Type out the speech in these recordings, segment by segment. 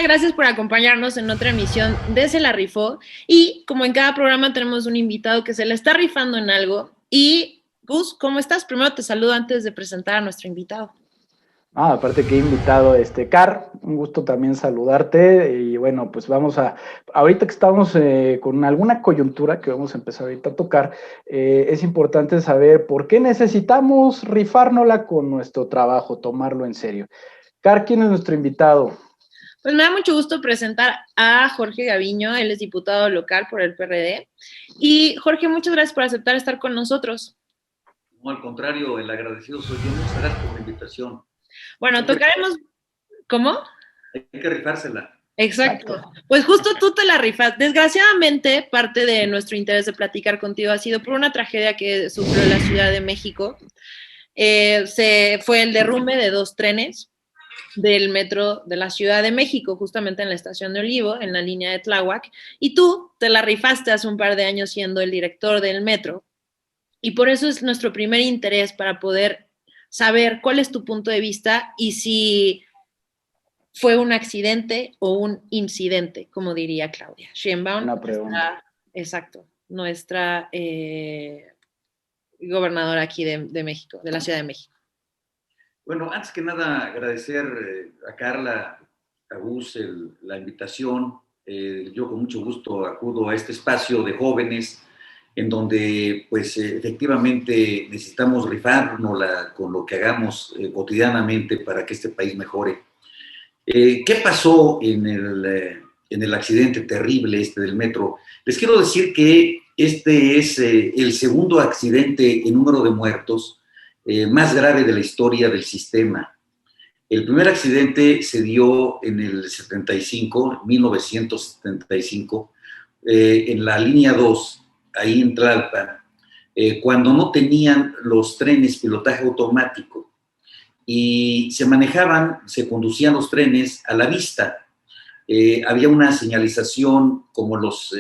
gracias por acompañarnos en otra emisión de Se la rifó. Y como en cada programa tenemos un invitado que se le está rifando en algo. Y Gus, ¿cómo estás? Primero te saludo antes de presentar a nuestro invitado. Aparte que he invitado Car, un gusto también saludarte y bueno, pues ahorita que estamos con alguna coyuntura que vamos a empezar ahorita a tocar, es importante saber por qué necesitamos rifárnosla con nuestro trabajo, tomarlo en serio. Car, ¿quién es nuestro invitado? Pues me da mucho gusto presentar a Jorge Gaviño, él es diputado local por el PRD. Y Jorge, muchas gracias por aceptar estar con nosotros. No, al contrario, el agradecido soy yo. Muchas gracias por la invitación. Bueno, tocaremos... ¿Cómo? Hay que rifársela. Exacto. Pues justo tú te la rifas. Desgraciadamente, parte de nuestro interés de platicar contigo ha sido por una tragedia que sufrió la Ciudad de México. Fue el derrumbe de 2 trenes del metro de la Ciudad de México, justamente en la estación de Olivo, en la línea de Tláhuac, y tú te la rifaste hace un par de años siendo el director del metro, y por eso es nuestro primer interés para poder saber cuál es tu punto de vista y si fue un accidente o un incidente, como diría Claudia Sheinbaum. Una pregunta. Nuestra gobernadora aquí de México, de la Ciudad de México. Bueno, antes que nada agradecer a Carla, a Gus, la invitación. Yo con mucho gusto acudo a este espacio de jóvenes en donde pues efectivamente necesitamos rifárnosla con lo que hagamos cotidianamente para que este país mejore. ¿Qué pasó en el accidente terrible del metro? Les quiero decir que este es el segundo accidente en número de muertos más grave de la historia del sistema. El primer accidente se dio en el 1975, en la línea 2, ahí en Tlalpan, cuando no tenían los trenes pilotaje automático y se conducían los trenes a la vista. Había una señalización como los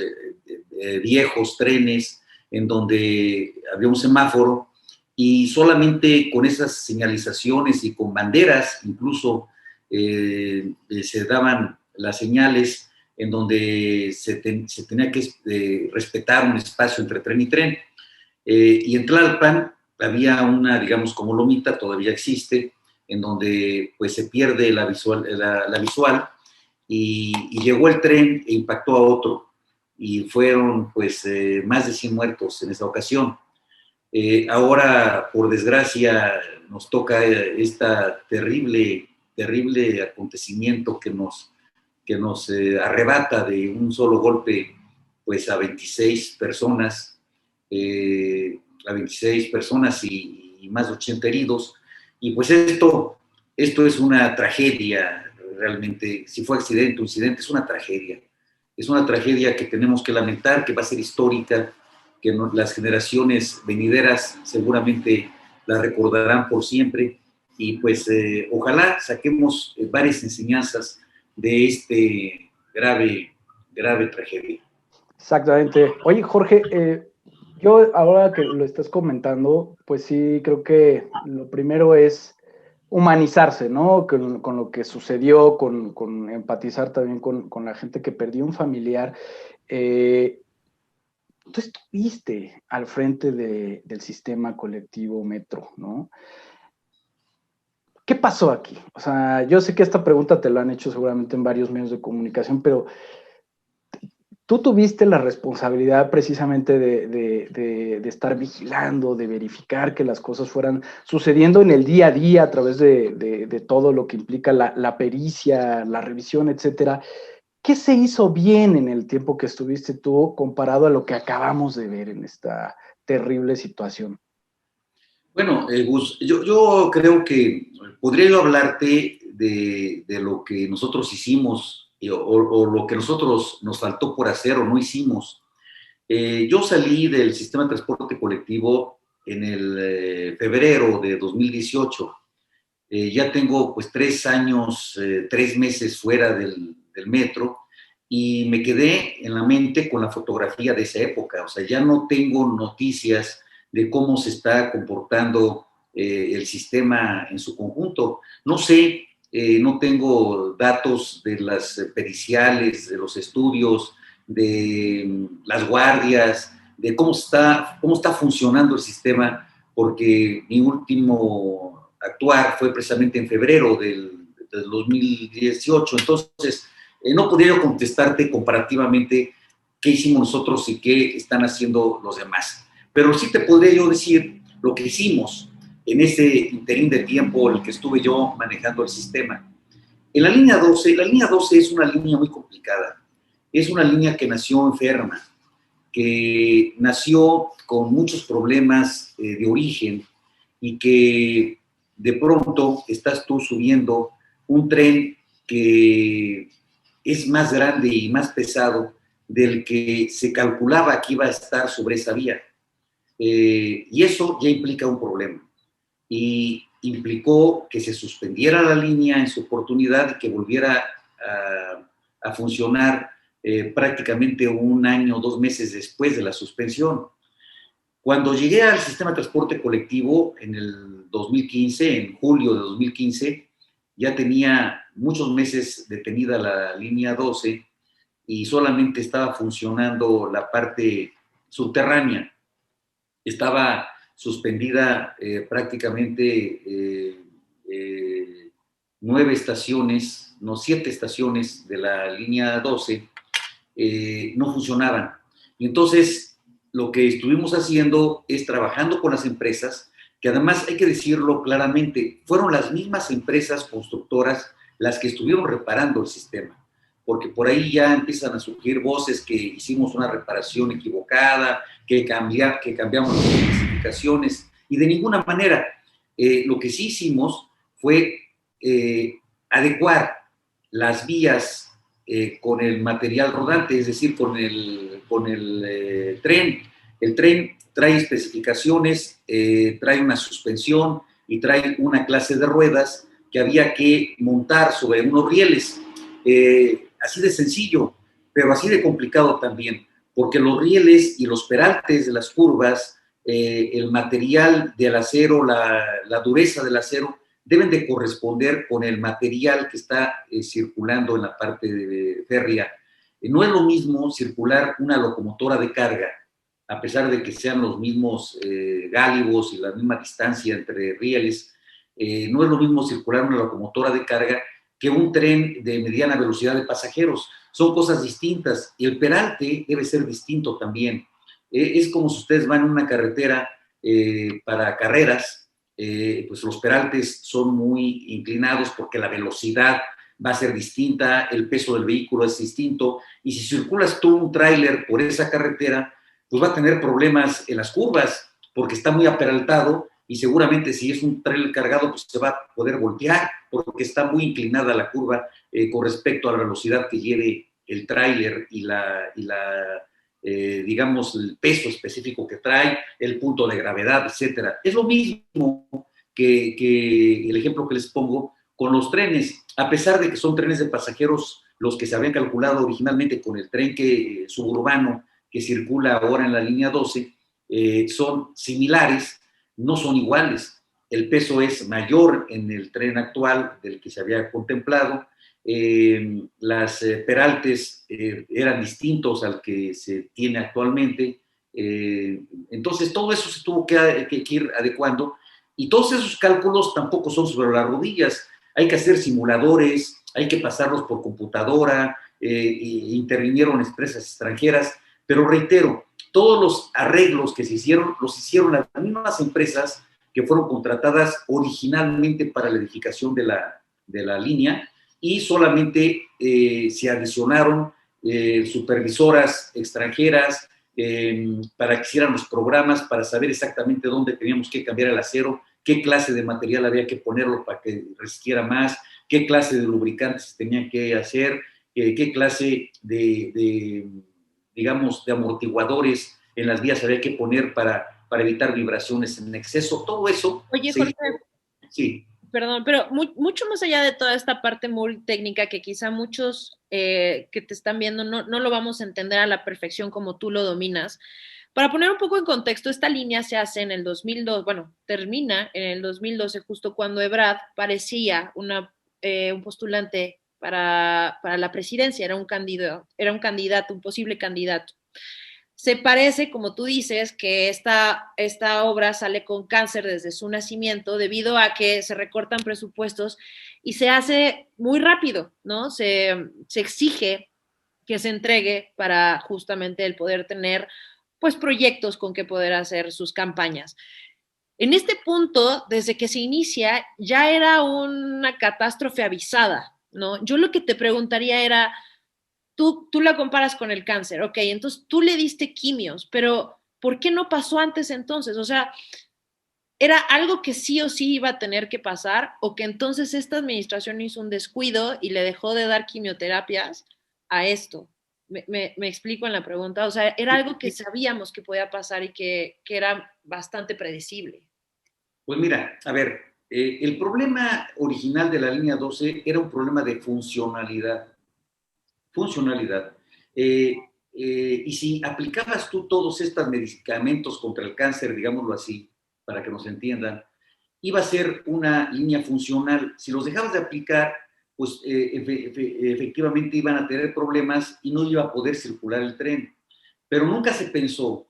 viejos trenes en donde había un semáforo y solamente con esas señalizaciones y con banderas incluso se daban las señales en donde se tenía que respetar un espacio entre tren y tren. Y en Tlalpan había una, digamos, como lomita, todavía existe, en donde pues se pierde la visual y llegó el tren e impactó a otro y fueron pues más de 100 muertos en esa ocasión. Ahora, por desgracia, nos toca terrible acontecimiento que nos arrebata de un solo golpe pues a 26 personas, y más de 80 heridos. Y pues esto es una tragedia, realmente. Si fue accidente o incidente, es una tragedia. Es una tragedia que tenemos que lamentar, que va a ser histórica, que las generaciones venideras seguramente la recordarán por siempre. Y pues ojalá saquemos varias enseñanzas de grave tragedia. Exactamente. Oye, Jorge, yo ahora que lo estás comentando, pues sí, creo que lo primero es humanizarse, ¿no? Con lo que sucedió, con empatizar también con la gente que perdió un familiar. Tú estuviste al frente del sistema colectivo Metro, ¿no? ¿Qué pasó aquí? O sea, yo sé que esta pregunta te la han hecho seguramente en varios medios de comunicación, pero tú tuviste la responsabilidad precisamente de estar vigilando, de verificar que las cosas fueran sucediendo en el día a día a través de todo lo que implica la pericia, la revisión, etcétera. ¿Qué se hizo bien en el tiempo que estuviste tú comparado a lo que acabamos de ver en esta terrible situación? Bueno, Gus, yo creo que podría yo hablarte de lo que nosotros hicimos o lo que nosotros nos faltó por hacer o no hicimos. Yo salí del sistema de transporte colectivo en el febrero de 2018. Ya tengo pues 3 años, 3 meses fuera del metro y me quedé en la mente con la fotografía de esa época. O sea, ya no tengo noticias de cómo se está comportando el sistema en su conjunto. No sé no tengo datos de las periciales, de los estudios, de las guardias, de cómo está funcionando el sistema, porque mi último actuar fue precisamente en febrero del 2018. Entonces, no podría contestarte comparativamente qué hicimos nosotros y qué están haciendo los demás. Pero sí te podría yo decir lo que hicimos en ese interín de tiempo en el que estuve yo manejando el sistema. En la línea 12 es una línea muy complicada. Es una línea que nació enferma, que nació con muchos problemas de origen y que de pronto estás tú subiendo un tren que es más grande y más pesado del que se calculaba que iba a estar sobre esa vía. Y eso ya implica un problema. Y implicó que se suspendiera la línea en su oportunidad y que volviera a funcionar prácticamente un año o 2 meses después de la suspensión. Cuando llegué al sistema de transporte colectivo en el 2015, en julio de 2015, ya tenía muchos meses detenida la línea 12 y solamente estaba funcionando la parte subterránea. Estaba suspendida prácticamente 9 estaciones, no, 7 estaciones de la línea 12 no funcionaban. Y entonces lo que estuvimos haciendo es trabajando con las empresas, que además hay que decirlo claramente, fueron las mismas empresas constructoras las que estuvieron reparando el sistema, porque por ahí ya empiezan a surgir voces que hicimos una reparación equivocada, que cambiamos las especificaciones, y de ninguna manera. Lo que sí hicimos fue adecuar las vías con el material rodante, es decir, con el tren. El tren trae especificaciones, trae una suspensión y trae una clase de ruedas que había que montar sobre unos rieles. Así de sencillo, pero así de complicado también, porque los rieles y los peraltes de las curvas, el material del acero, la dureza del acero, deben de corresponder con el material que está circulando en la parte férrea. No es lo mismo circular una locomotora de carga, a pesar de que sean los mismos gálibos y la misma distancia entre rieles, no es lo mismo circular una locomotora de carga que un tren de mediana velocidad de pasajeros. Son cosas distintas y el peralte debe ser distinto también. Es como si ustedes van en una carretera para carreras, pues los peraltes son muy inclinados porque la velocidad va a ser distinta, el peso del vehículo es distinto, y si circulas tú un tráiler por esa carretera, pues va a tener problemas en las curvas porque está muy aperaltado y seguramente si es un tráiler cargado, pues se va a poder voltear porque está muy inclinada la curva con respecto a la velocidad que lleve el tráiler y digamos, el peso específico que trae, el punto de gravedad, etcétera. Es lo mismo que el ejemplo que les pongo con los trenes, a pesar de que son trenes de pasajeros los que se habían calculado originalmente con el tren suburbano que circula ahora en la línea 12, son similares, no son iguales. El peso es mayor en el tren actual del que se había contemplado, las peraltes eran distintos al que se tiene actualmente, entonces todo eso se tuvo que ir adecuando, y todos esos cálculos tampoco son sobre las rodillas, hay que hacer simuladores, hay que pasarlos por computadora, intervinieron empresas extranjeras, pero reitero, todos los arreglos que se hicieron, los hicieron las mismas empresas que fueron contratadas originalmente para la edificación de la línea, y solamente se adicionaron supervisoras extranjeras para que hicieran los programas, para saber exactamente dónde teníamos que cambiar el acero, qué clase de material había que ponerlo para que resistiera más, qué clase de lubricantes tenía que hacer, qué clase digamos, de amortiguadores en las vías había que poner para evitar vibraciones en exceso. Todo eso. Oye, Jorge. Sí. Perdón, pero mucho más allá de toda esta parte muy técnica que quizá muchos que te están viendo no lo vamos a entender a la perfección como tú lo dominas. Para poner un poco en contexto, esta línea se hace en el 2002, bueno, termina en el 2012, justo cuando EBRAD parecía una un postulante para la presidencia, era un candidato, un posible candidato. Se parece, como tú dices, que esta obra sale con cáncer desde su nacimiento debido a que se recortan presupuestos y se hace muy rápido, ¿no? Se exige que se entregue para justamente el poder tener, pues, proyectos con que poder hacer sus campañas. En este punto, desde que se inicia, ya era una catástrofe avisada, ¿no? Yo lo que te preguntaría era, tú la comparas con el cáncer, ok, entonces tú le diste quimios, pero ¿por qué no pasó antes entonces? O sea, ¿era algo que sí o sí iba a tener que pasar o que entonces esta administración hizo un descuido y le dejó de dar quimioterapias a esto? Me explico en la pregunta, o sea, era algo que sabíamos que podía pasar y que era bastante predecible. Pues mira, a ver, el problema original de la línea 12 era un problema de funcionalidad. Funcionalidad. Y si aplicabas tú todos estos medicamentos contra el cáncer, digámoslo así, para que nos entiendan, iba a ser una línea funcional. Si los dejabas de aplicar, pues efectivamente iban a tener problemas y no iba a poder circular el tren. Pero nunca se pensó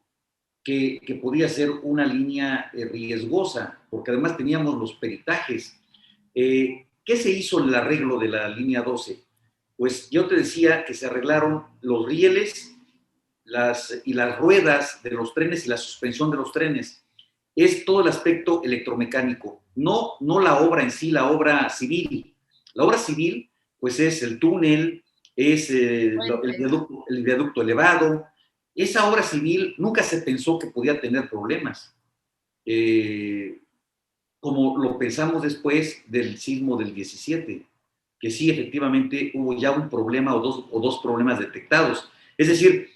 que podía ser una línea riesgosa, porque además teníamos los peritajes. ¿Qué se hizo en el arreglo de la línea 12? Pues yo te decía que se arreglaron los rieles y las ruedas de los trenes y la suspensión de los trenes. Es todo el aspecto electromecánico, no la obra en sí, la obra civil. La obra civil, pues es el túnel, es el viaducto elevado. Esa obra civil nunca se pensó que podía tener problemas, como lo pensamos después del sismo del 17, que sí, efectivamente, hubo ya un problema o dos problemas detectados. Es decir,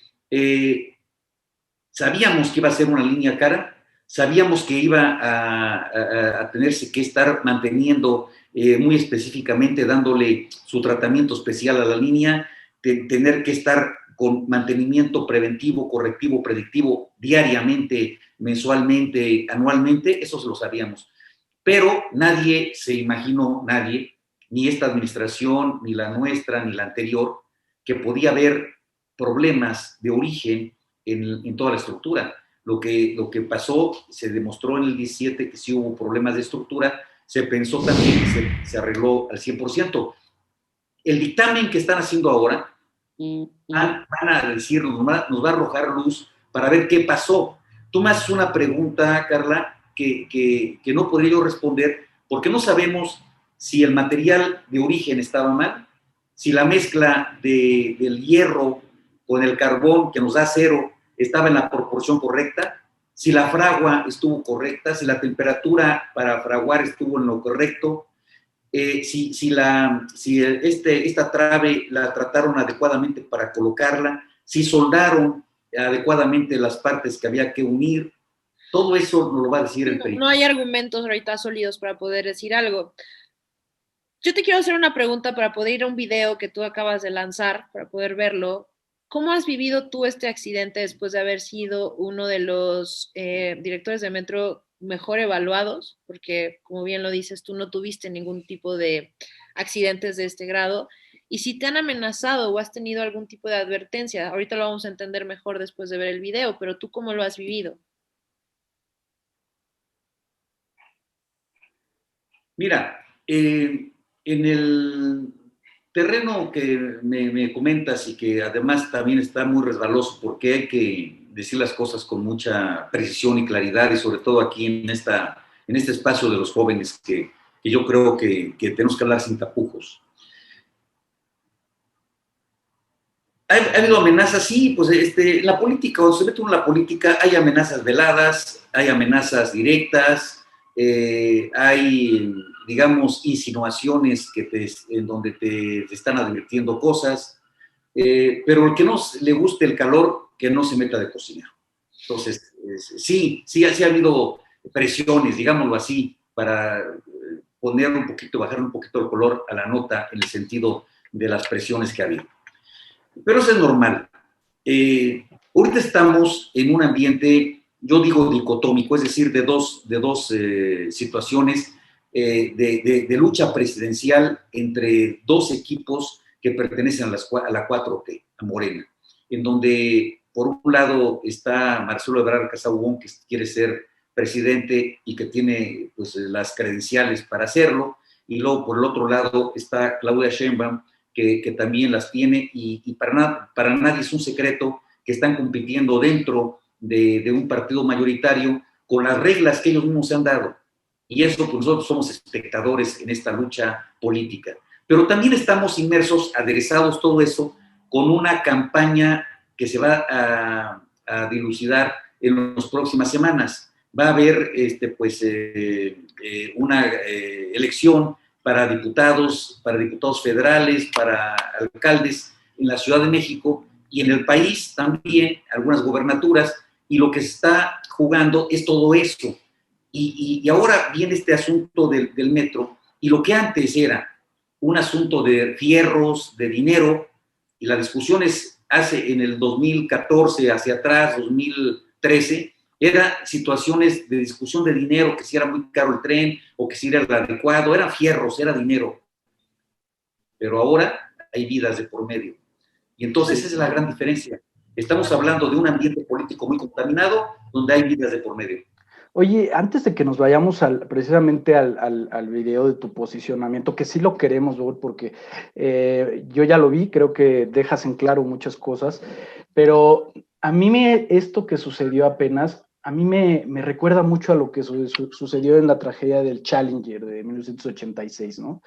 sabíamos que iba a ser una línea cara, sabíamos que iba a tenerse que estar manteniendo muy específicamente, dándole su tratamiento especial a la línea, tener que estar con mantenimiento preventivo, correctivo, predictivo, diariamente, mensualmente, anualmente, eso lo sabíamos. Pero nadie se imaginó, nadie, ni esta administración, ni la nuestra, ni la anterior, que podía haber problemas de origen en toda la estructura. Lo que pasó, se demostró en el 17 que sí hubo problemas de estructura, se pensó también que se arregló al 100%. El dictamen que están haciendo ahora van a decirnos, nos va a arrojar luz para ver qué pasó. Tú me haces una pregunta, Carla, que no podría yo responder, porque no sabemos si el material de origen estaba mal, si la mezcla del hierro con el carbón que nos da acero estaba en la proporción correcta, si la fragua estuvo correcta, si la temperatura para fraguar estuvo en lo correcto, si esta trave la trataron adecuadamente para colocarla, si soldaron adecuadamente las partes que había que unir. Todo eso nos lo va a decir el perito. No hay argumentos ahorita sólidos para poder decir algo. Yo te quiero hacer una pregunta para poder ir a un video que tú acabas de lanzar, para poder verlo. ¿Cómo has vivido tú este accidente después de haber sido uno de los directores de metro mejor evaluados? Porque, como bien lo dices, tú no tuviste ningún tipo de accidentes de este grado. Y si te han amenazado o has tenido algún tipo de advertencia, ahorita lo vamos a entender mejor después de ver el video, pero tú, ¿cómo lo has vivido? Mira, en el terreno que me comentas y que además también está muy resbaloso porque hay que decir las cosas con mucha precisión y claridad y sobre todo aquí en este espacio de los jóvenes que yo creo que tenemos que hablar sin tapujos. ¿Ha habido amenazas? Sí, pues la política, cuando se mete uno en la política, hay amenazas veladas, hay amenazas directas, hay, digamos, insinuaciones en donde te están advirtiendo cosas, pero el que no le guste el calor, que no se meta de cocinero. Entonces, sí ha habido presiones, digámoslo así, para poner un poquito, bajar un poquito el color a la nota en el sentido de las presiones que ha habido. Pero eso es normal. Ahorita estamos en un ambiente, yo digo dicotómico, es decir, de dos situaciones de lucha presidencial entre dos equipos que pertenecen a la 4T, a Morena, en donde por un lado está Marcelo Ebrard Casaubon, que quiere ser presidente y que tiene pues, las credenciales para hacerlo, y luego por el otro lado está Claudia Sheinbaum, que también las tiene, y para nadie es un secreto que están compitiendo dentro de un partido mayoritario con las reglas que ellos mismos se han dado. Y eso, pues nosotros somos espectadores en esta lucha política. Pero también estamos inmersos, aderezados todo eso, con una campaña que se va a dilucidar en las próximas semanas. Va a haber una elección para diputados federales, para alcaldes en la Ciudad de México y en el país también, algunas gobernaturas, y lo que se está jugando es todo eso. Y ahora viene este asunto del metro, y lo que antes era un asunto de fierros, de dinero, y las discusiones en el 2014 hacia atrás, 2013, eran situaciones de discusión de dinero, que si era muy caro el tren, o que si era el adecuado, eran fierros, era dinero. Pero ahora hay vidas de por medio. Y entonces esa es la gran diferencia. Estamos hablando de un ambiente político muy contaminado, donde hay vidas de por medio. Oye, antes de que nos vayamos precisamente al video de tu posicionamiento, que sí lo queremos ver porque yo ya lo vi, creo que dejas en claro muchas cosas, pero a mí esto que sucedió apenas, a mí me recuerda mucho a lo que sucedió en la tragedia del Challenger de 1986, ¿no?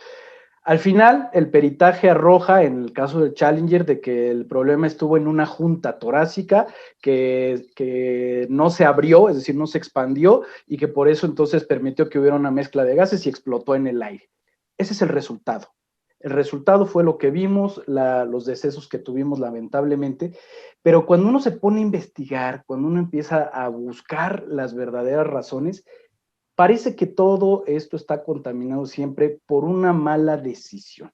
Al final, el peritaje arroja, en el caso del Challenger, de que el problema estuvo en una junta torácica que no se abrió, es decir, no se expandió, y que por eso entonces permitió que hubiera una mezcla de gases y explotó en el aire. Ese es el resultado. El resultado fue lo que vimos, los decesos que tuvimos lamentablemente, pero cuando uno se pone a investigar, cuando uno empieza a buscar las verdaderas razones, parece que todo esto está contaminado siempre por una mala decisión.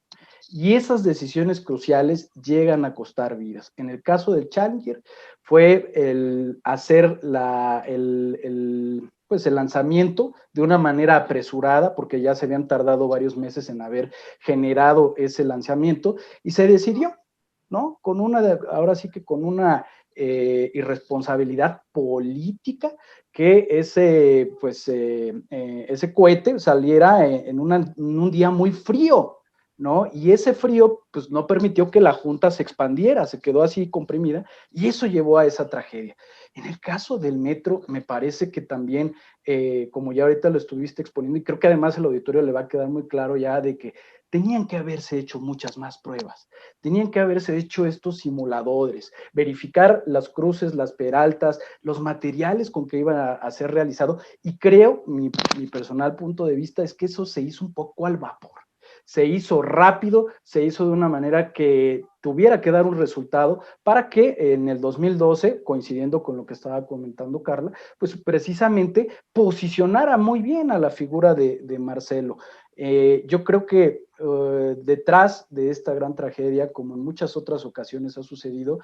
Y esas decisiones cruciales llegan a costar vidas. En el caso del Challenger fue el hacer el lanzamiento de una manera apresurada, porque ya se habían tardado varios meses en haber generado ese lanzamiento, y se decidió, ¿no? Ahora sí que con una irresponsabilidad política, que ese cohete saliera en un día muy frío, ¿no? Y ese frío, pues, no permitió que la Junta se expandiera, se quedó así comprimida, y eso llevó a esa tragedia. En el caso del metro, me parece que también, como ya ahorita lo estuviste exponiendo, y creo que además el auditorio le va a quedar muy claro ya de que tenían que haberse hecho muchas más pruebas, tenían que haberse hecho estos simuladores, verificar las cruces, las peraltas, los materiales con que iban a ser realizado, y creo, mi personal punto de vista es que eso se hizo un poco al vapor, se hizo rápido, se hizo de una manera que tuviera que dar un resultado para que en el 2012, coincidiendo con lo que estaba comentando Carla, pues precisamente posicionara muy bien a la figura de Marcelo. Yo creo que detrás de esta gran tragedia, como en muchas otras ocasiones ha sucedido,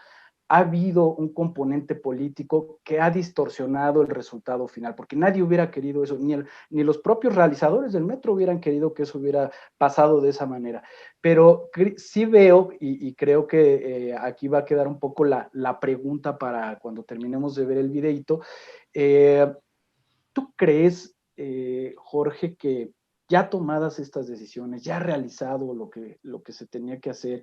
ha habido un componente político que ha distorsionado el resultado final, porque nadie hubiera querido eso, ni los propios realizadores del metro hubieran querido que eso hubiera pasado de esa manera. Pero sí veo, y creo que aquí va a quedar un poco la pregunta para cuando terminemos de ver el videito. ¿Tú crees, Jorge, que ya tomadas estas decisiones, ya realizado lo que se tenía que hacer,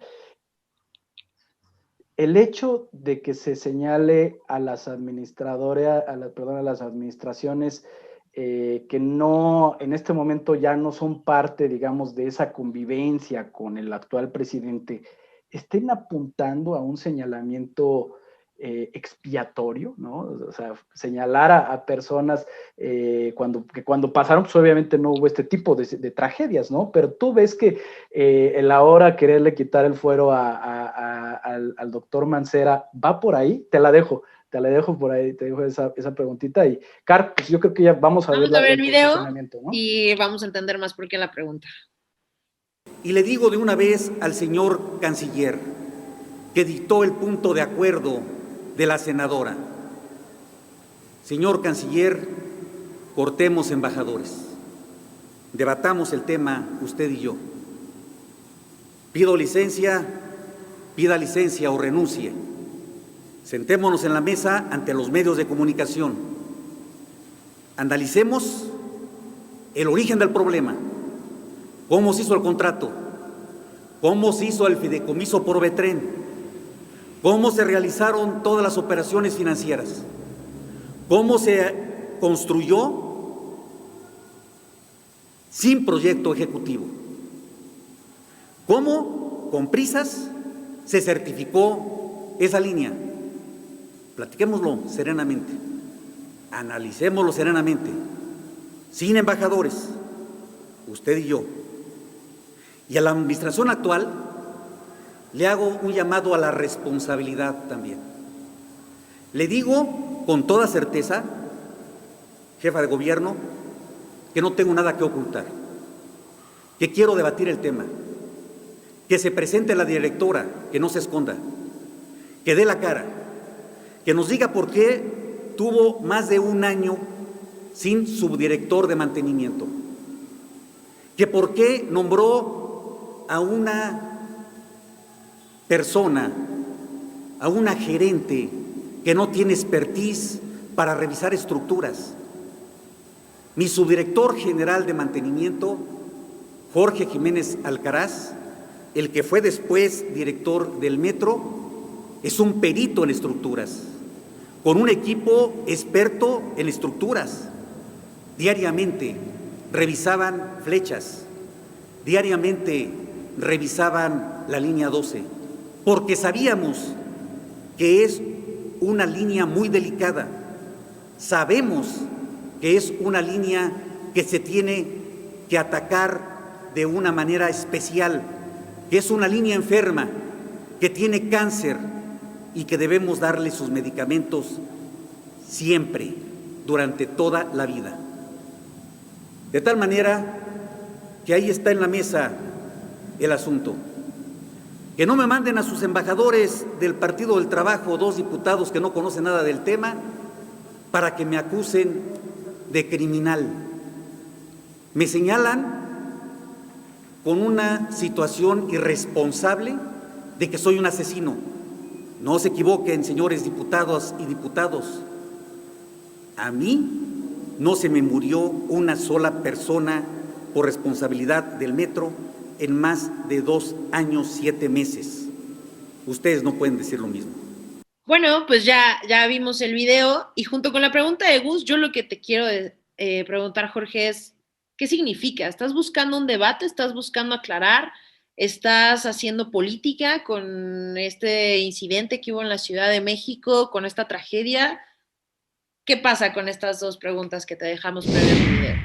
el hecho de que se señale a las administradoras, a las administraciones que no, en este momento ya no son parte, digamos, de esa convivencia con el actual presidente, estén apuntando a un señalamiento expiatorio, ¿no? O sea, señalar a personas cuando pasaron, pues obviamente no hubo este tipo de tragedias, ¿no? Pero tú ves que el ahora quererle quitar el fuero al doctor Mancera, ¿va por ahí? Te la dejo por ahí, te dejo esa preguntita. Y Car, pues yo creo que ya vamos a ver el video, ¿no? Y vamos a entender más por qué la pregunta. Y le digo de una vez al señor canciller, que dictó el punto de acuerdo de la senadora: señor canciller, cortemos embajadores. debatamos el tema usted y yo. Pido licencia, pida licencia o renuncie. Sentémonos en la mesa ante los medios de comunicación. Analicemos el origen del problema, cómo se hizo el contrato, cómo se hizo el fideicomiso por Betren, cómo se realizaron todas las operaciones financieras, cómo se construyó sin proyecto ejecutivo, cómo con prisas se certificó esa línea. Platiquémoslo serenamente, analicémoslo serenamente, sin embajadores, usted y yo. Y a la administración actual le hago un llamado a la responsabilidad también. Le digo con toda certeza, jefa de gobierno, que no tengo nada que ocultar, que quiero debatir el tema, que se presente la directora, que no se esconda, que dé la cara, que nos diga por qué tuvo más de un año sin subdirector de mantenimiento, que por qué nombró a una persona, a una gerente que no tiene expertise para revisar estructuras. Mi subdirector general de mantenimiento, Jorge Jiménez Alcaraz, el que fue después director del Metro, es un perito en estructuras, con un equipo experto en estructuras. Diariamente revisaban flechas, diariamente revisaban la línea 12, porque sabíamos que es una línea muy delicada. Sabemos que es una línea que se tiene que atacar de una manera especial, que es una línea enferma, que tiene cáncer y que debemos darle sus medicamentos siempre, durante toda la vida. De tal manera que ahí está en la mesa el asunto. Que no me manden a sus embajadores del Partido del Trabajo, 2 diputados que no conocen nada del tema, para que me acusen de criminal. Me señalan con una situación irresponsable de que soy un asesino. No se equivoquen, señores diputados y diputados. A mí no se me murió una sola persona por responsabilidad del Metro en más de 2 años, 7 meses. Ustedes no pueden decir lo mismo. Bueno, pues ya vimos el video y junto con la pregunta de Gus, yo lo que te quiero preguntar, Jorge, es ¿qué significa? ¿Estás buscando un debate? ¿Estás buscando aclarar? ¿Estás haciendo política con este incidente que hubo en la Ciudad de México, con esta tragedia? ¿Qué pasa con estas dos preguntas que te dejamos previo al video?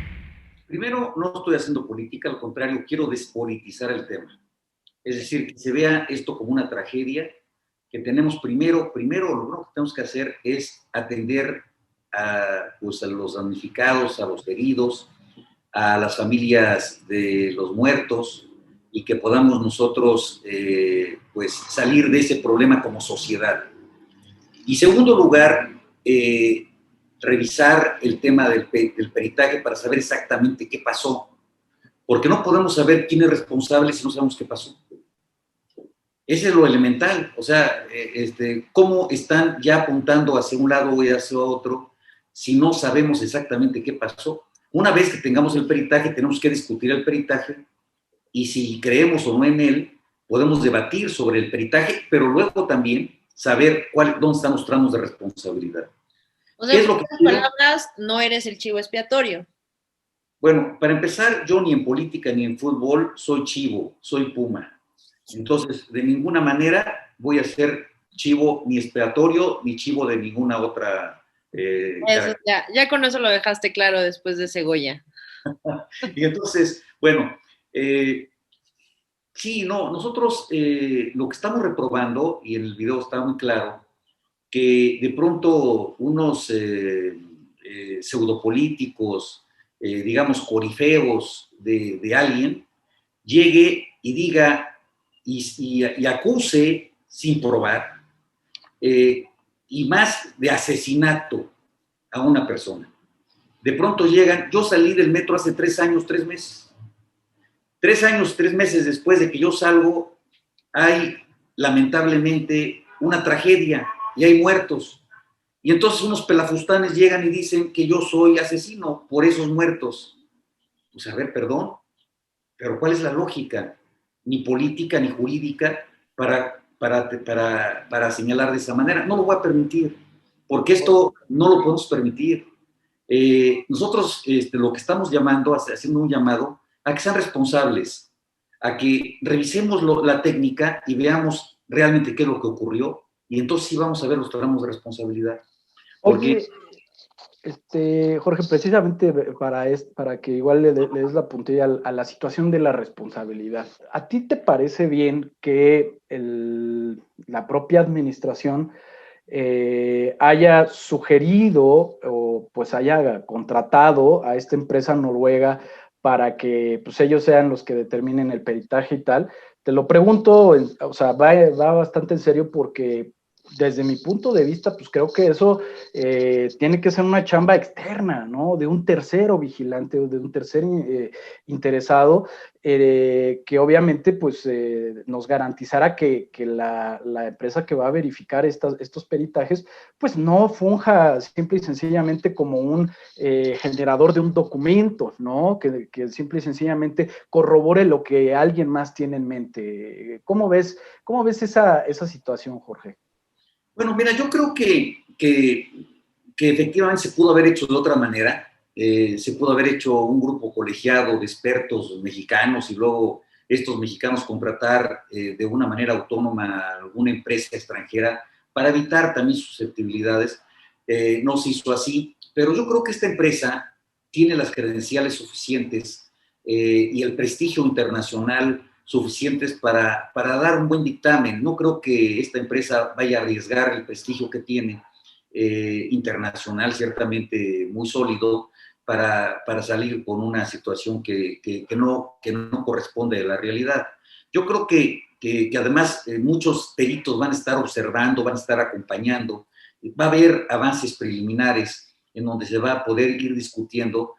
Primero, no estoy haciendo política, al contrario, quiero despolitizar el tema. Es decir, que se vea esto como una tragedia, que tenemos primero lo que tenemos que hacer es atender a los damnificados, a los heridos, a las familias de los muertos y que podamos nosotros salir de ese problema como sociedad. Y segundo lugar, revisar el tema del peritaje para saber exactamente qué pasó, porque no podemos saber quién es responsable si no sabemos qué pasó. Ese es lo elemental, o sea, cómo están ya apuntando hacia un lado y hacia otro si no sabemos exactamente qué pasó. Una vez que tengamos el peritaje, tenemos que discutir el peritaje y si creemos o no en él, podemos debatir sobre el peritaje, pero luego también saber dónde están los tramos de responsabilidad. O sea, en otras palabras, no eres el chivo expiatorio. Bueno, para empezar, yo ni en política ni en fútbol soy chivo, soy puma. Entonces, de ninguna manera voy a ser chivo ni expiatorio ni chivo de ninguna otra. Eso, ya con eso lo dejaste claro después de Segoya. Y entonces, bueno, sí, no, nosotros lo que estamos reprobando, y en el video está muy claro, que de pronto unos pseudopolíticos, digamos, corifeos de alguien, llegue y diga y acuse sin probar, y más de asesinato a una persona. De pronto llegan, yo salí del metro hace 3 años, 3 meses. 3 años, 3 meses después de que yo salgo, hay lamentablemente una tragedia y hay muertos. Y entonces unos pelafustanes llegan y dicen que yo soy asesino por esos muertos. Pues a ver, perdón, pero ¿cuál es la lógica? Ni política ni jurídica para señalar de esa manera. No lo voy a permitir, porque esto no lo podemos permitir. Nosotros lo que estamos llamando, haciendo un llamado a que sean responsables, a que revisemos la técnica y veamos realmente qué es lo que ocurrió, y entonces sí vamos a ver los tramos de responsabilidad. Porque... Oye, Jorge, precisamente para que igual le des la puntilla a la situación de la responsabilidad, ¿a ti te parece bien que la propia administración haya sugerido o pues haya contratado a esta empresa noruega para que pues ellos sean los que determinen el peritaje y tal? Te lo pregunto, o sea, va bastante en serio porque desde mi punto de vista, pues creo que eso tiene que ser una chamba externa, ¿no? De un tercero vigilante o de un tercer interesado, que obviamente pues nos garantizará que la empresa que va a verificar estos peritajes, pues no funja simple y sencillamente como un generador de un documento, ¿no? Que simple y sencillamente corrobore lo que alguien más tiene en mente. ¿Cómo ves esa situación, Jorge? Bueno, mira, yo creo que efectivamente se pudo haber hecho de otra manera. Se pudo haber hecho un grupo colegiado de expertos mexicanos y luego estos mexicanos contratar de una manera autónoma a alguna empresa extranjera para evitar también susceptibilidades. No se hizo así, pero yo creo que esta empresa tiene las credenciales suficientes y el prestigio internacional suficientes para dar un buen dictamen. No creo que esta empresa vaya a arriesgar el prestigio que tiene internacional, ciertamente muy sólido, para salir con una situación que no corresponde a la realidad. Yo creo que además muchos peritos van a estar observando, van a estar acompañando, va a haber avances preliminares en donde se va a poder ir discutiendo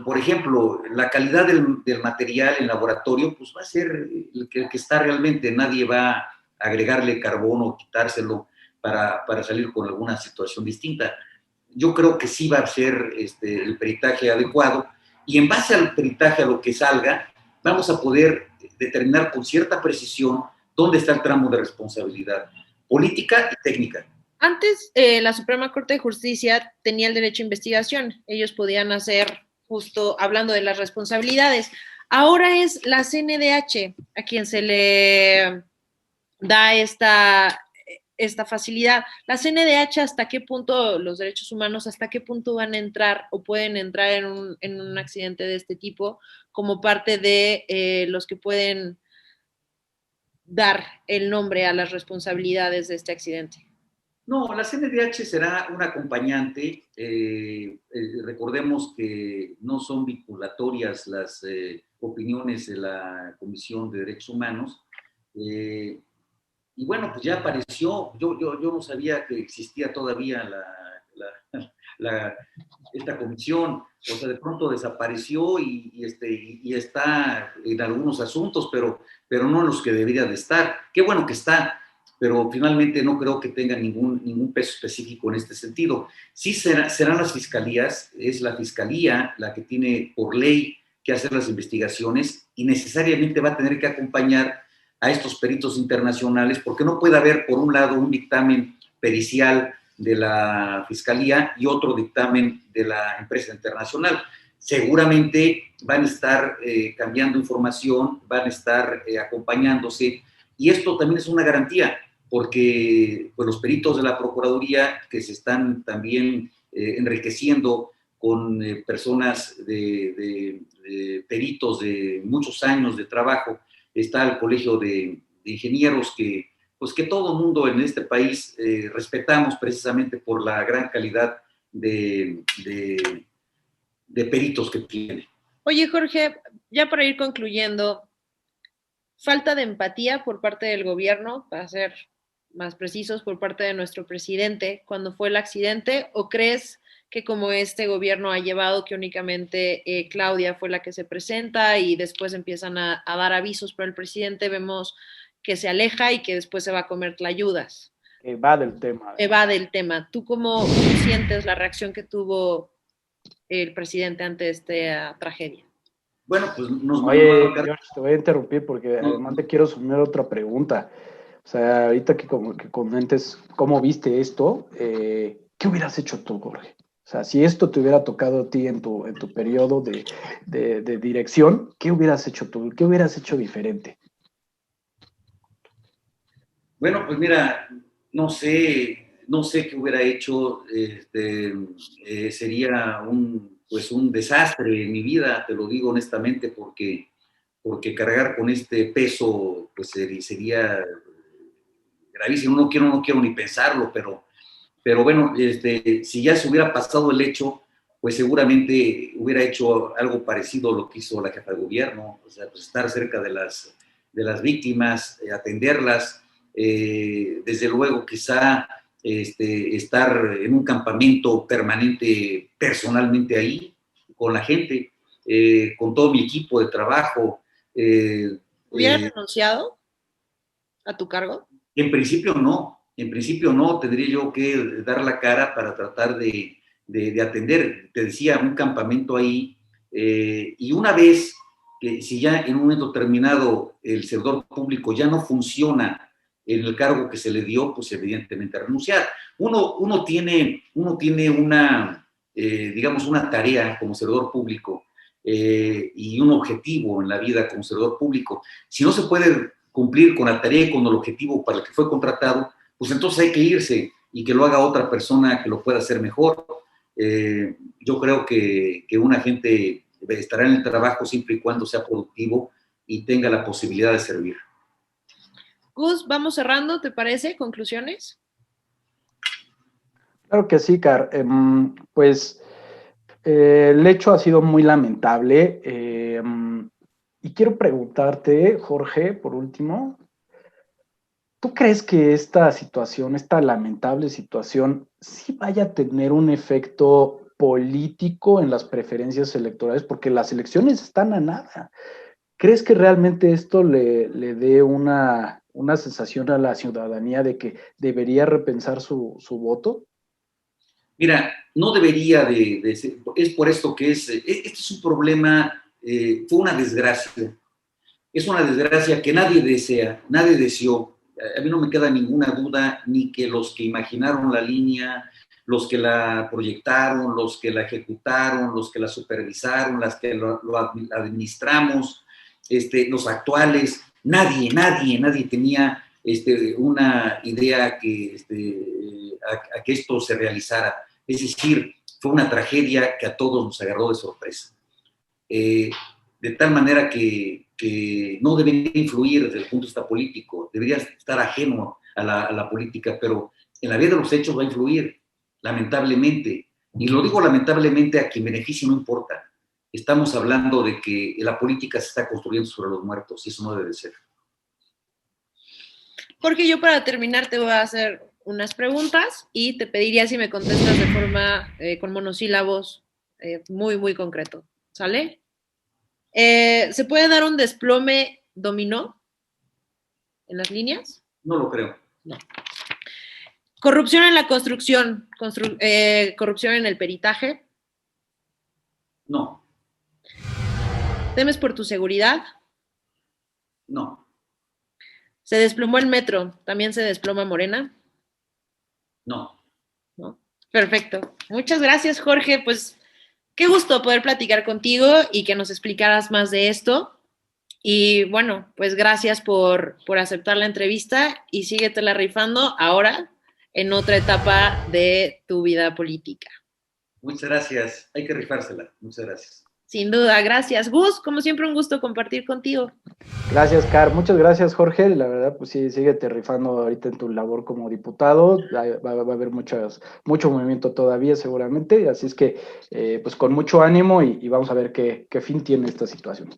por ejemplo, la calidad del material en laboratorio, pues va a ser el que está realmente, nadie va a agregarle carbono o quitárselo para salir con alguna situación distinta. Yo creo que sí va a ser el peritaje adecuado y en base al peritaje, a lo que salga, vamos a poder determinar con cierta precisión dónde está el tramo de responsabilidad política y técnica. Antes, la Suprema Corte de Justicia tenía el derecho a investigación. Ellos podían hacer, justo hablando de las responsabilidades. Ahora es la CNDH a quien se le da esta facilidad. La CNDH, ¿hasta qué punto los derechos humanos, hasta qué punto van a entrar o pueden entrar en un accidente de este tipo como parte de los que pueden dar el nombre a las responsabilidades de este accidente? No, la CNDH será un acompañante. Recordemos que no son vinculatorias las opiniones de la Comisión de Derechos Humanos. Y bueno, pues ya apareció. Yo no sabía que existía todavía esta comisión. O sea, de pronto desapareció y está en algunos asuntos, pero no en los que debería de estar. Qué bueno que está, pero finalmente no creo que tenga ningún peso específico en este sentido. Sí serán las fiscalías, es la fiscalía la que tiene por ley que hacer las investigaciones y necesariamente va a tener que acompañar a estos peritos internacionales, porque no puede haber, por un lado, un dictamen pericial de la fiscalía y otro dictamen de la empresa internacional. Seguramente van a estar cambiando información, van a estar acompañándose, y esto también es una garantía, porque pues, los peritos de la Procuraduría que se están también enriqueciendo con personas de peritos de muchos años de trabajo, está el Colegio de Ingenieros pues que todo mundo en este país respetamos precisamente por la gran calidad de peritos que tiene. Oye, Jorge, ya para ir concluyendo, falta de empatía por parte del gobierno, para ser más precisos, por parte de nuestro presidente cuando fue el accidente, o crees que como este gobierno ha llevado, que únicamente Claudia fue la que se presenta y después empiezan a dar avisos, pero el presidente vemos que se aleja y que después se va a comer tlayudas. Evade el tema. Evade el tema. ¿Tú cómo sientes la reacción que tuvo el presidente ante esta tragedia? Bueno, pues nos Oye, George, te voy a interrumpir porque además te quiero sumar otra pregunta. O sea, ahorita que comentes cómo viste esto, ¿qué hubieras hecho tú, Jorge? O sea, si esto te hubiera tocado a ti en tu periodo de dirección, ¿qué hubieras hecho tú? ¿Qué hubieras hecho diferente? Bueno, pues mira, no sé qué hubiera hecho. Sería un desastre en mi vida, te lo digo honestamente, porque cargar con este peso pues sería gravísimo. No quiero ni pensarlo, pero bueno, si ya se hubiera pasado el hecho, pues seguramente hubiera hecho algo parecido a lo que hizo la jefa de gobierno, o sea, pues estar cerca de las víctimas, atenderlas, desde luego quizá estar en un campamento permanente personalmente ahí, con la gente, con todo mi equipo de trabajo. ¿Hubieras renunciado a tu cargo? En principio no, tendría yo que dar la cara para tratar de atender, te decía, un campamento ahí, y una vez que si ya en un momento terminado el servidor público ya no funciona en el cargo que se le dio, pues evidentemente renunciar. Uno tiene una, digamos, una tarea como servidor público y un objetivo en la vida como servidor público. Si no se puede cumplir con la tarea y con el objetivo para el que fue contratado, pues entonces hay que irse y que lo haga otra persona que lo pueda hacer mejor. Yo creo que un agente estará en el trabajo siempre y cuando sea productivo y tenga la posibilidad de servir. Gus, vamos cerrando, ¿te parece? ¿Conclusiones? Claro que sí, Car. Pues el hecho ha sido muy lamentable. Y quiero preguntarte, Jorge, por último, ¿tú crees que esta situación, esta lamentable situación, sí vaya a tener un efecto político en las preferencias electorales? Porque las elecciones están a nada. ¿Crees que realmente esto le dé una sensación a la ciudadanía de que debería repensar su voto? Mira, no debería de ser, es por esto que este es un problema, fue una desgracia. Es una desgracia que nadie desea, nadie deseó. A mí no me queda ninguna duda, ni que los que imaginaron la línea, los que la proyectaron, los que la ejecutaron, los que la supervisaron, las que lo administramos, los actuales, nadie tenía una idea a que esto se realizara. Es decir, fue una tragedia que a todos nos agarró de sorpresa. De tal manera que no debería influir desde el punto de vista político, debería estar ajeno a la política, pero en la vida de los hechos va a influir, lamentablemente. Y lo digo lamentablemente, a quien beneficie no importa. Estamos hablando de que la política se está construyendo sobre los muertos y eso no debe ser. Jorge, yo para terminar te voy a hacer unas preguntas y te pediría si me contestas de forma con monosílabos muy, muy concreto. ¿Sale? ¿Se puede dar un desplome dominó en las líneas? No lo creo. No. Corrupción en la construcción, corrupción en el peritaje. No. ¿Temes por tu seguridad? No. ¿Se desplomó el metro? ¿También se desploma Morena? No. No. Perfecto. Muchas gracias, Jorge. Pues qué gusto poder platicar contigo y que nos explicaras más de esto. Y bueno, pues gracias por aceptar la entrevista y síguetela rifando ahora en otra etapa de tu vida política. Muchas gracias. Hay que rifársela. Muchas gracias. Sin duda, gracias. Gus, como siempre, un gusto compartir contigo. Gracias, Car. Muchas gracias, Jorge. La verdad, pues sí, síguete rifando ahorita en tu labor como diputado. Va a haber mucho movimiento todavía, seguramente. Así es que, pues con mucho ánimo y vamos a ver qué fin tiene esta situación.